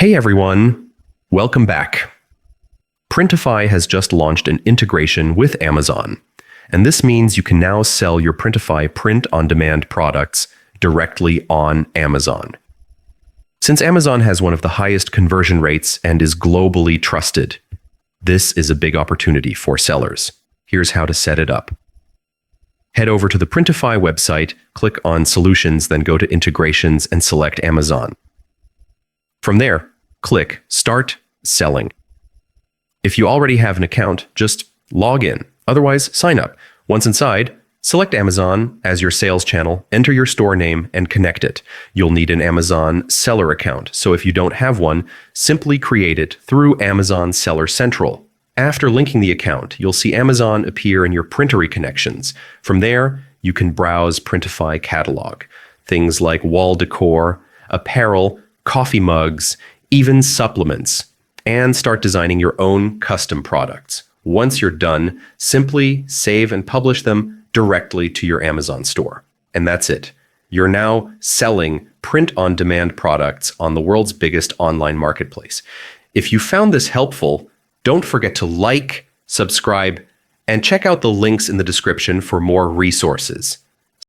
Hey everyone, welcome back. PRINTIFY has just launched an integration with Amazon, and this means you can now sell your PRINTIFY print-on-demand products directly on Amazon. Since Amazon has one of the highest conversion rates and is globally trusted, this is a big opportunity for sellers. Here's how to set it up. Head over to the PRINTIFY website, click on Solutions, then go to Integrations and select Amazon. From there, click Start Selling. If you already have an account, just log in. Otherwise, sign up. Once inside, select Amazon as your sales channel, enter your store name, and connect it. You'll need an Amazon seller account, so if you don't have one, simply create it through Amazon Seller Central. After linking the account, you'll see Amazon appear in your Printery connections. From there, you can browse PRINTIFY catalog. Things like wall decor, apparel, coffee mugs, even supplements, and start designing your own custom products. Once you're done, simply save and publish them directly to your Amazon store. And that's it. You're now selling print-on-demand products on the world's biggest online marketplace. If you found this helpful, don't forget to like, subscribe, and check out the links in the description for more resources.